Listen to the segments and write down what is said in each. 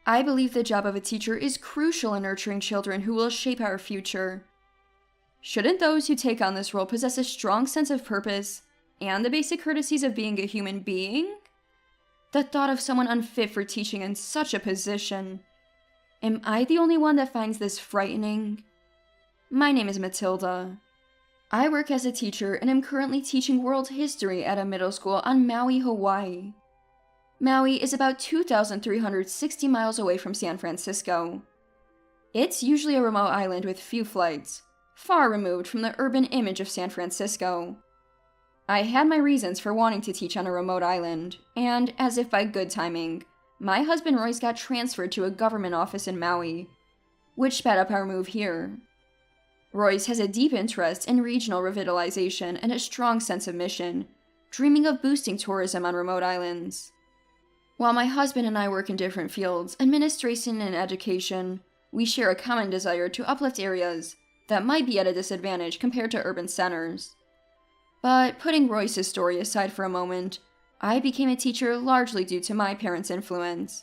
I believe the job of a teacher is crucial in nurturing children who will shape our future. Shouldn't those who take on this role possess a strong sense of purpose and the basic courtesies of being a human being? The thought of someone unfit for teaching in such a position. Am I the only one that finds this frightening? My name is Matilda. I work as a teacher and am currently teaching world history at a middle school on Maui, Hawaii. Maui is about 2,360 miles away from San Francisco. It's usually a remote island with few flights, far removed from the urban image of San Francisco. I had my reasons for wanting to teach on a remote island, and as if by good timing, my husband Royce got transferred to a government office in Maui, which sped up our move here. Royce has a deep interest in regional revitalization and a strong sense of mission, dreaming of boosting tourism on remote islands. While my husband and I work in different fields, administration and education, we share a common desire to uplift areas that might be at a disadvantage compared to urban centers. But putting Royce's story aside for a moment, I became a teacher largely due to my parents' influence.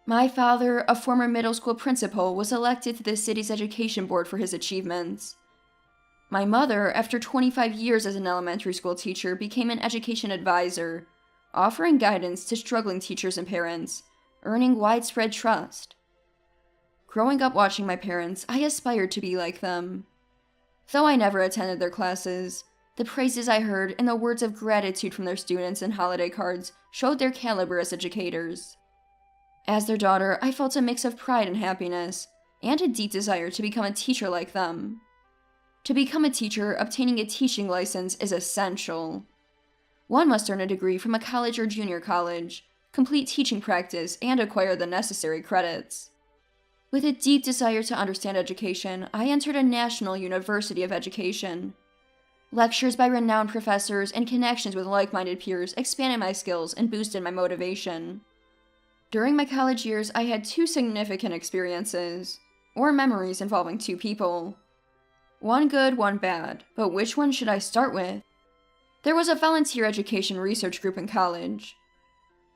My father, a former middle school principal, was elected to the city's education board for his achievements. My mother, after 25 years as an elementary school teacher, became an education advisor, offering guidance to struggling teachers and parents, earning widespread trust. Growing up watching my parents, I aspired to be like them. Though I never attended their classes, the praises I heard and the words of gratitude from their students and holiday cards showed their caliber as educators. As their daughter, I felt a mix of pride and happiness, and a deep desire to become a teacher like them. To become a teacher, obtaining a teaching license is essential. One must earn a degree from a college or junior college, complete teaching practice, and acquire the necessary credits. With a deep desire to understand education, I entered a national university of education. Lectures by renowned professors and connections with like-minded peers expanded my skills and boosted my motivation. During my college years, I had two significant experiences, or memories involving two people. One good, one bad, but which one should I start with? There was a volunteer education research group in college.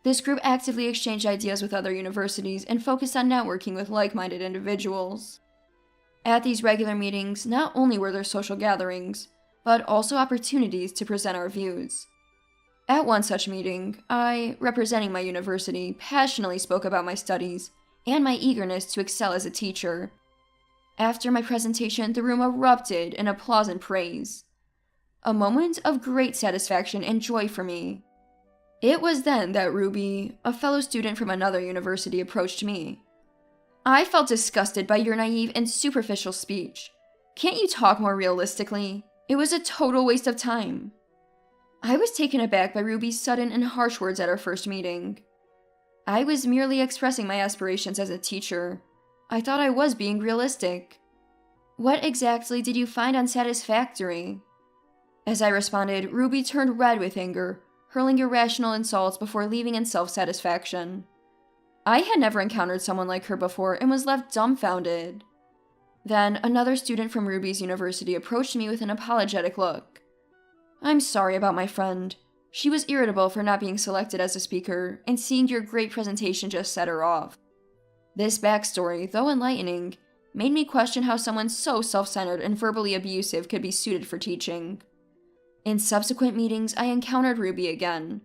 This group actively exchanged ideas with other universities and focused on networking with like-minded individuals. At these regular meetings, not only were there social gatherings, but also opportunities to present our views. At one such meeting, I, representing my university, passionately spoke about my studies and my eagerness to excel as a teacher. After my presentation, the room erupted in applause and praise. A moment of great satisfaction and joy for me. It was then that Ruby, a fellow student from another university, approached me. "I felt disgusted by your naive and superficial speech. Can't you talk more realistically? It was a total waste of time." I was taken aback by Ruby's sudden and harsh words at our first meeting. I was merely expressing my aspirations as a teacher. I thought I was being realistic. "What exactly did you find unsatisfactory?" As I responded, Ruby turned red with anger, hurling irrational insults before leaving in self-satisfaction. I had never encountered someone like her before and was left dumbfounded. Then, another student from Ruby's university approached me with an apologetic look. "I'm sorry about my friend. She was irritable for not being selected as a speaker, and seeing your great presentation just set her off." This backstory, though enlightening, made me question how someone so self-centered and verbally abusive could be suited for teaching. In subsequent meetings, I encountered Ruby again.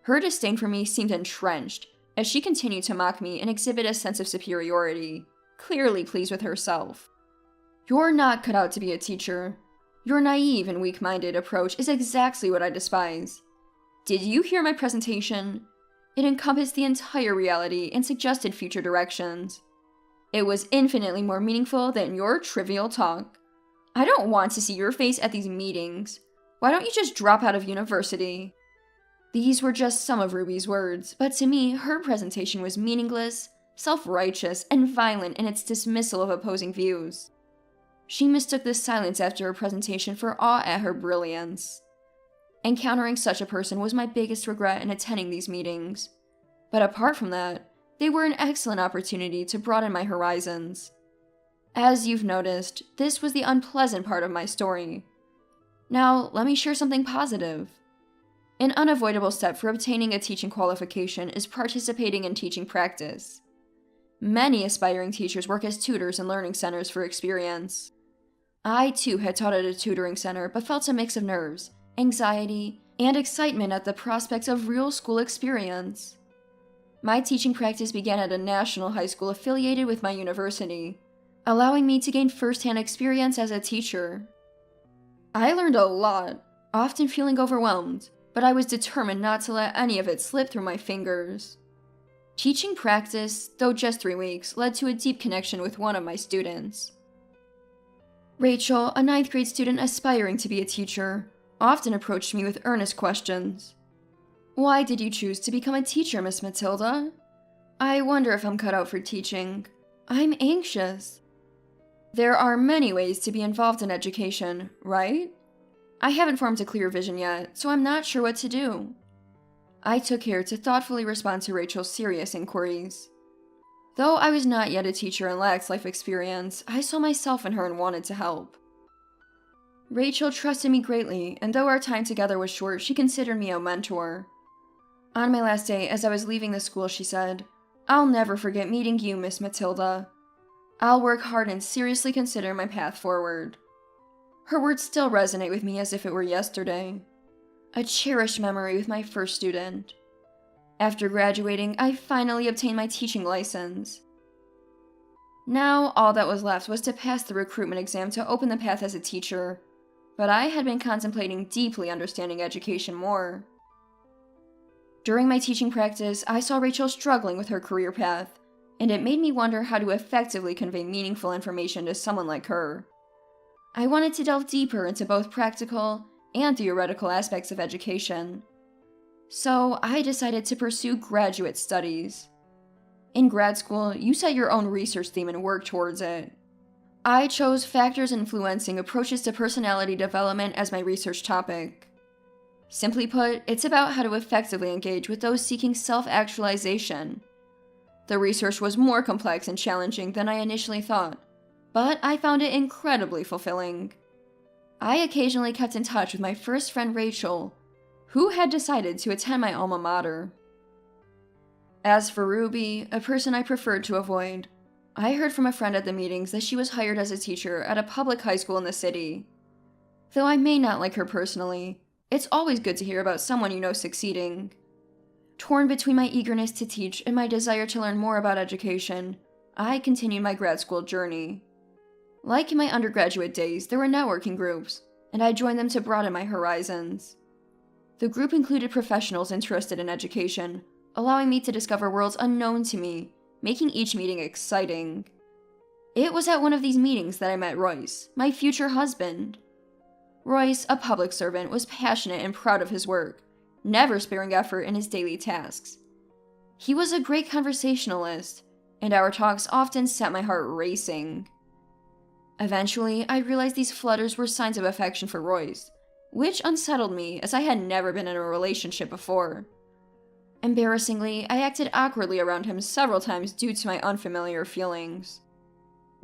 Her disdain for me seemed entrenched, as she continued to mock me and exhibit a sense of superiority, clearly pleased with herself. "You're not cut out to be a teacher. Your naive and weak-minded approach is exactly what I despise. Did you hear my presentation? It encompassed the entire reality and suggested future directions. It was infinitely more meaningful than your trivial talk. I don't want to see your face at these meetings. Why don't you just drop out of university?" These were just some of Ruby's words, but to me, her presentation was meaningless, self-righteous, and violent in its dismissal of opposing views. She mistook the silence after her presentation for awe at her brilliance. Encountering such a person was my biggest regret in attending these meetings. But apart from that, they were an excellent opportunity to broaden my horizons. As you've noticed, this was the unpleasant part of my story. Now, let me share something positive. An unavoidable step for obtaining a teaching qualification is participating in teaching practice. Many aspiring teachers work as tutors in learning centers for experience. I, too, had taught at a tutoring center, but felt a mix of nerves, anxiety, and excitement at the prospects of real school experience. My teaching practice began at a national high school affiliated with my university, allowing me to gain first-hand experience as a teacher. I learned a lot, often feeling overwhelmed, but I was determined not to let any of it slip through my fingers. Teaching practice, though just 3 weeks, led to a deep connection with one of my students. Rachel, a 9th grade student aspiring to be a teacher, often approached me with earnest questions. "Why did you choose to become a teacher, Miss Matilda? I wonder if I'm cut out for teaching. I'm anxious." There are many ways to be involved in education, right? I haven't formed a clear vision yet, so I'm not sure what to do. I took care to thoughtfully respond to Rachel's serious inquiries. Though I was not yet a teacher and lacked life experience, I saw myself in her and wanted to help. Rachel trusted me greatly, and though our time together was short, she considered me a mentor. On my last day, as I was leaving the school, she said, "I'll never forget meeting you, Miss Matilda. I'll work hard and seriously consider my path forward." Her words still resonate with me as if it were yesterday. A cherished memory with my first student. After graduating, I finally obtained my teaching license. Now, all that was left was to pass the recruitment exam to open the path as a teacher, but I had been contemplating deeply understanding education more. During my teaching practice, I saw Rachel struggling with her career path, and it made me wonder how to effectively convey meaningful information to someone like her. I wanted to delve deeper into both practical and theoretical aspects of education. So I decided to pursue graduate studies. In grad school, you set your own research theme and work towards it. I chose factors influencing approaches to personality development as my research topic. Simply put, it's about how to effectively engage with those seeking self-actualization. The research was more complex and challenging than I initially thought, but I found it incredibly fulfilling. I occasionally kept in touch with my first friend Rachel, who had decided to attend my alma mater. As for Ruby, a person I preferred to avoid, I heard from a friend at the meetings that she was hired as a teacher at a public high school in the city. Though I may not like her personally, it's always good to hear about someone you know succeeding. Torn between my eagerness to teach and my desire to learn more about education, I continued my grad school journey. Like in my undergraduate days, there were networking groups, and I joined them to broaden my horizons. The group included professionals interested in education, allowing me to discover worlds unknown to me, making each meeting exciting. It was at one of these meetings that I met Royce, my future husband. Royce, a public servant, was passionate and proud of his work, never sparing effort in his daily tasks. He was a great conversationalist, and our talks often set my heart racing. Eventually, I realized these flutters were signs of affection for Royce, which unsettled me as I had never been in a relationship before. Embarrassingly, I acted awkwardly around him several times due to my unfamiliar feelings.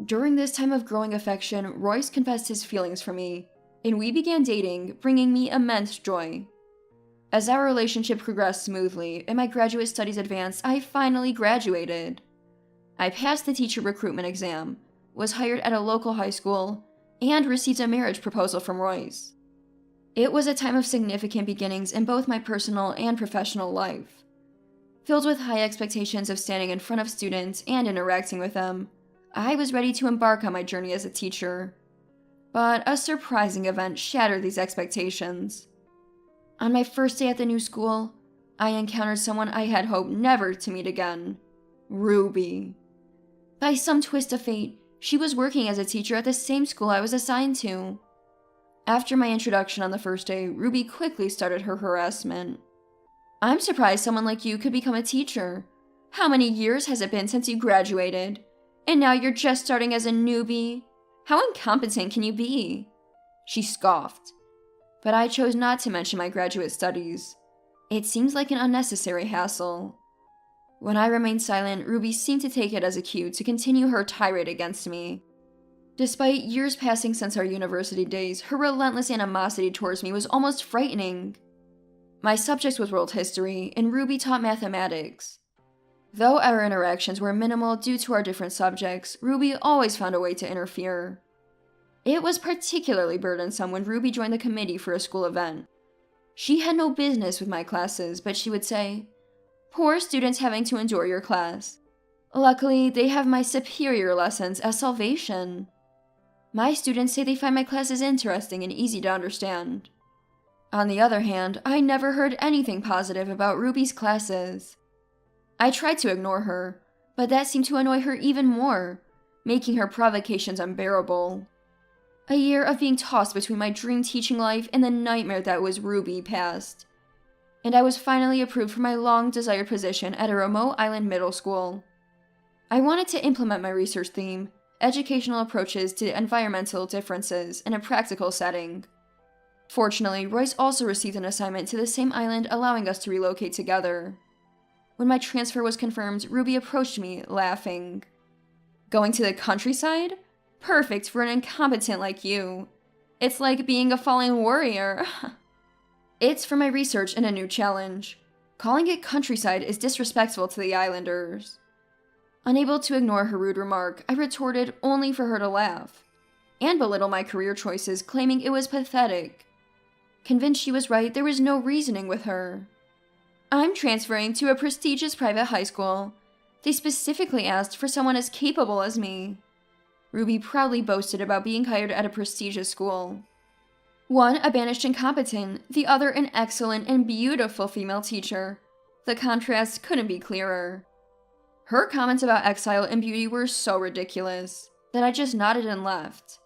During this time of growing affection, Royce confessed his feelings for me, and we began dating, bringing me immense joy. As our relationship progressed smoothly and my graduate studies advanced, I finally graduated. I passed the teacher recruitment exam, was hired at a local high school, and received a marriage proposal from Royce. It was a time of significant beginnings in both my personal and professional life. Filled with high expectations of standing in front of students and interacting with them, I was ready to embark on my journey as a teacher. But a surprising event shattered these expectations. On my first day at the new school, I encountered someone I had hoped never to meet again, Ruby. By some twist of fate, she was working as a teacher at the same school I was assigned to. After my introduction on the first day, Ruby quickly started her harassment. "I'm surprised someone like you could become a teacher. How many years has it been since you graduated? And now you're just starting as a newbie? How incompetent can you be?" She scoffed. But I chose not to mention my graduate studies. It seems like an unnecessary hassle. When I remained silent, Ruby seemed to take it as a cue to continue her tirade against me. Despite years passing since our university days, her relentless animosity towards me was almost frightening. My subject was world history, and Ruby taught mathematics. Though our interactions were minimal due to our different subjects, Ruby always found a way to interfere. It was particularly burdensome when Ruby joined the committee for a school event. She had no business with my classes, but she would say, "Poor students having to endure your class. Luckily, they have my superior lessons as salvation. My students say they find my classes interesting and easy to understand." On the other hand, I never heard anything positive about Ruby's classes. I tried to ignore her, but that seemed to annoy her even more, making her provocations unbearable. A year of being tossed between my dream teaching life and the nightmare that was Ruby passed, and I was finally approved for my long-desired position at a remote island middle school. I wanted to implement my research theme, educational approaches to environmental differences, in a practical setting. Fortunately, Royce also received an assignment to the same island, allowing us to relocate together. When my transfer was confirmed, Ruby approached me, laughing. "Going to the countryside? Perfect for an incompetent like you. It's like being a fallen warrior." It's for my research and a new challenge. Calling it countryside is disrespectful to the islanders. Unable to ignore her rude remark, I retorted only for her to laugh, and belittle my career choices, claiming it was pathetic. Convinced she was right, there was no reasoning with her. "I'm transferring to a prestigious private high school. They specifically asked for someone as capable as me." Ruby proudly boasted about being hired at a prestigious school. One a banished incompetent, the other an excellent and beautiful female teacher. The contrast couldn't be clearer. Her comments about exile and beauty were so ridiculous that I just nodded and left.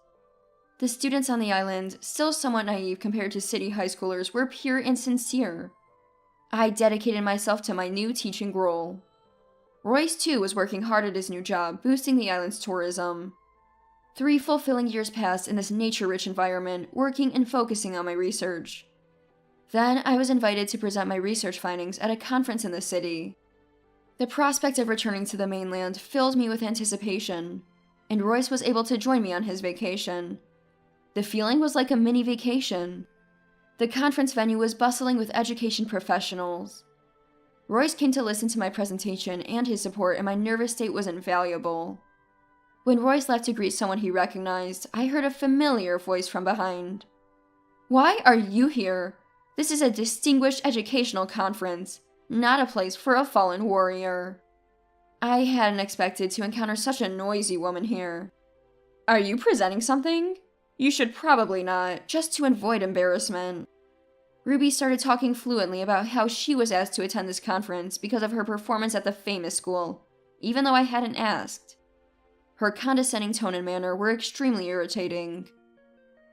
The students on the island, still somewhat naive compared to city high schoolers, were pure and sincere. I dedicated myself to my new teaching role. Royce, too, was working hard at his new job, boosting the island's tourism. 3 fulfilling years passed in this nature-rich environment, working and focusing on my research. Then I was invited to present my research findings at a conference in the city. The prospect of returning to the mainland filled me with anticipation, and Royce was able to join me on his vacation. The feeling was like a mini vacation. The conference venue was bustling with education professionals. Royce came to listen to my presentation and his support, and my nervous state was invaluable. When Royce left to greet someone he recognized, I heard a familiar voice from behind. "Why are you here? This is a distinguished educational conference, not a place for a fallen warrior." I hadn't expected to encounter such a noisy woman here. "Are you presenting something? You should probably not, just to avoid embarrassment." Ruby started talking fluently about how she was asked to attend this conference because of her performance at the famous school, even though I hadn't asked. Her condescending tone and manner were extremely irritating.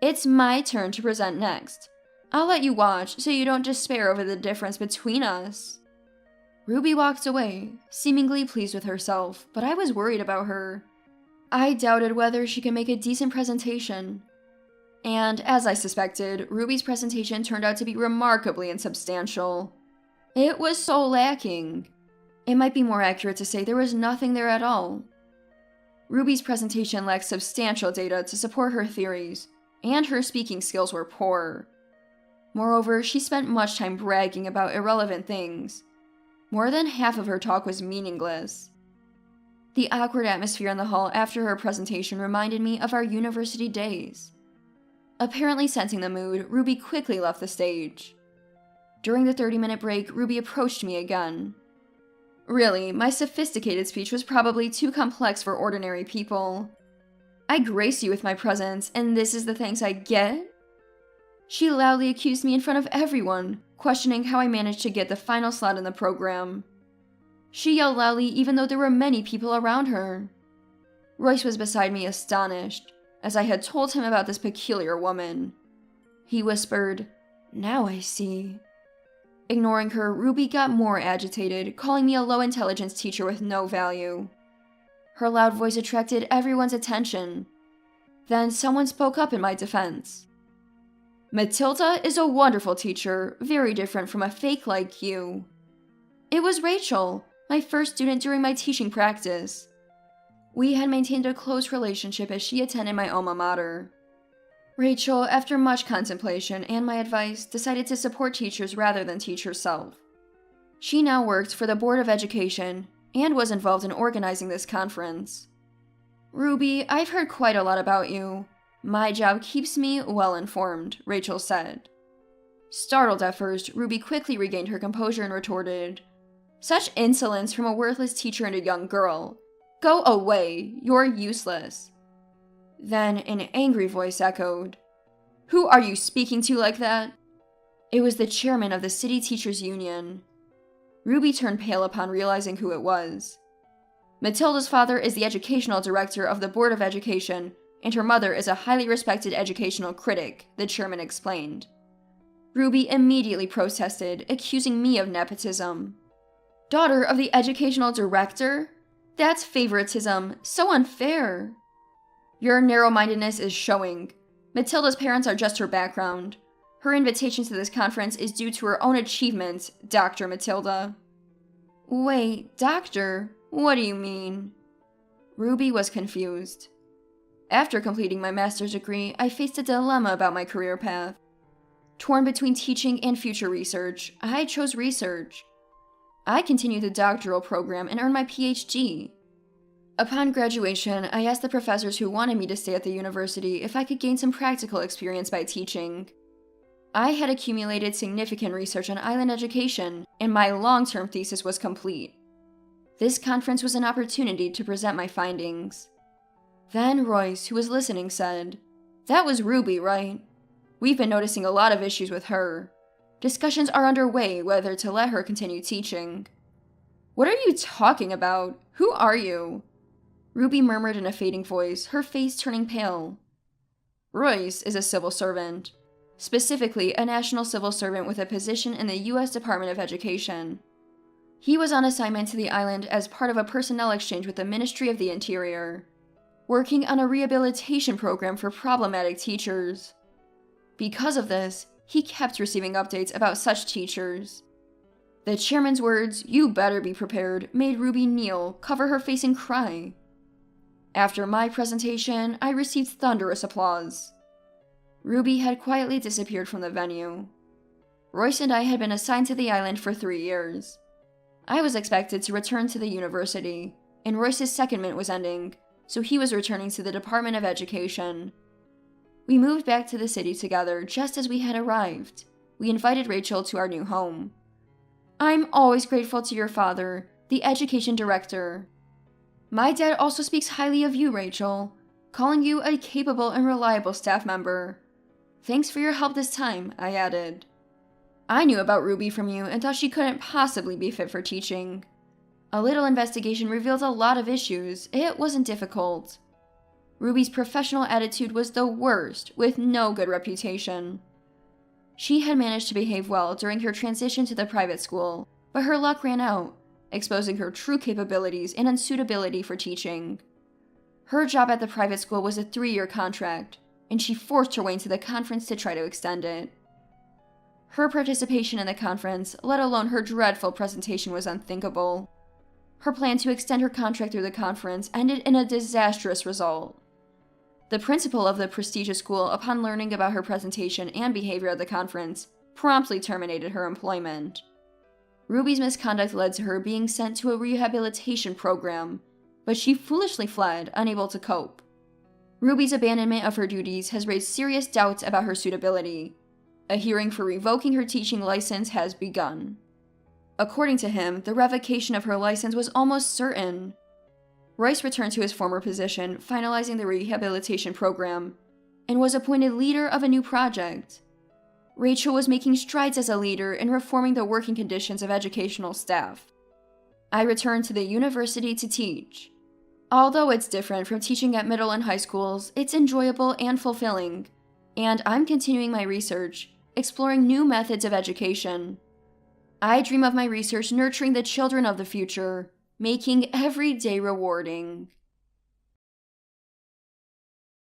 "It's my turn to present next. I'll let you watch so you don't despair over the difference between us." Ruby walked away, seemingly pleased with herself, but I was worried about her. I doubted whether she could make a decent presentation. And, as I suspected, Ruby's presentation turned out to be remarkably insubstantial. It was so lacking. It might be more accurate to say there was nothing there at all. Ruby's presentation lacked substantial data to support her theories, and her speaking skills were poor. Moreover, she spent much time bragging about irrelevant things. More than half of her talk was meaningless. The awkward atmosphere in the hall after her presentation reminded me of our university days. Apparently sensing the mood, Ruby quickly left the stage. During the 30-minute break, Ruby approached me again. Really, my sophisticated speech was probably too complex for ordinary people. "I grace you with my presence, and this is the thanks I get?" She loudly accused me in front of everyone, questioning how I managed to get the final slot in the program. She yelled loudly even though there were many people around her. Royce was beside me, astonished, as I had told him about this peculiar woman. He whispered, "Now I see." Ignoring her, Ruby got more agitated, calling me a low-intelligence teacher with no value. Her loud voice attracted everyone's attention. Then someone spoke up in my defense. "Matilda is a wonderful teacher, very different from a fake like you." It was Rachel, my first student during my teaching practice. We had maintained a close relationship as she attended my alma mater. Rachel, after much contemplation and my advice, decided to support teachers rather than teach herself. She now worked for the Board of Education and was involved in organizing this conference. "Ruby, I've heard quite a lot about you. My job keeps me well informed," Rachel said. Startled at first, Ruby quickly regained her composure and retorted, "Such insolence from a worthless teacher and a young girl. Go away, you're useless." Then an angry voice echoed, "Who are you speaking to like that?" It was the chairman of the City Teachers Union. Ruby turned pale upon realizing who it was. "Matilda's father is the educational director of the Board of Education, and her mother is a highly respected educational critic," the chairman explained. Ruby immediately protested, accusing me of nepotism. "Daughter of the educational director? That's favoritism, so unfair." "Your narrow-mindedness is showing. Matilda's parents are just her background. Her invitation to this conference is due to her own achievements, Dr. Matilda." "Wait, doctor? What do you mean?" Ruby was confused. After completing my master's degree, I faced a dilemma about my career path. Torn between teaching and future research, I chose research. I continued the doctoral program and earned my PhD. Upon graduation, I asked the professors who wanted me to stay at the university if I could gain some practical experience by teaching. I had accumulated significant research on island education, and my long-term thesis was complete. This conference was an opportunity to present my findings. Then Royce, who was listening, said, "That was Ruby, right? We've been noticing a lot of issues with her. Discussions are underway whether to let her continue teaching." "What are you talking about? Who are you?" Ruby murmured in a fading voice, her face turning pale. "Royce is a civil servant. Specifically, a national civil servant with a position in the U.S. Department of Education. He was on assignment to the island as part of a personnel exchange with the Ministry of the Interior, working on a rehabilitation program for problematic teachers. Because of this, he kept receiving updates about such teachers." The chairman's words, "You better be prepared," made Ruby kneel, cover her face, and cry. After my presentation, I received thunderous applause. Ruby had quietly disappeared from the venue. Royce and I had been assigned to the island for 3 years. I was expected to return to the university, and Royce's secondment was ending, so he was returning to the Department of Education. We moved back to the city together just as we had arrived. We invited Rachel to our new home. "I'm always grateful to your father, the education director. My dad also speaks highly of you, Rachel, calling you a capable and reliable staff member. Thanks for your help this time," I added. "I knew about Ruby from you and thought she couldn't possibly be fit for teaching. A little investigation revealed a lot of issues. It wasn't difficult. Ruby's professional attitude was the worst, with no good reputation. She had managed to behave well during her transition to the private school, but her luck ran out, exposing her true capabilities and unsuitability for teaching. Her job at the private school was a 3-year contract, and she forced her way into the conference to try to extend it. Her participation in the conference, let alone her dreadful presentation, was unthinkable. Her plan to extend her contract through the conference ended in a disastrous result. The principal of the prestigious school, upon learning about her presentation and behavior at the conference, promptly terminated her employment. Ruby's misconduct led to her being sent to a rehabilitation program, but she foolishly fled, unable to cope. Ruby's abandonment of her duties has raised serious doubts about her suitability. A hearing for revoking her teaching license has begun. According to him, the revocation of her license was almost certain. Royce returned to his former position, finalizing the rehabilitation program, and was appointed leader of a new project. Rachel was making strides as a leader in reforming the working conditions of educational staff. I returned to the university to teach. Although it's different from teaching at middle and high schools, it's enjoyable and fulfilling, and I'm continuing my research, exploring new methods of education. I dream of my research nurturing the children of the future, making every day rewarding.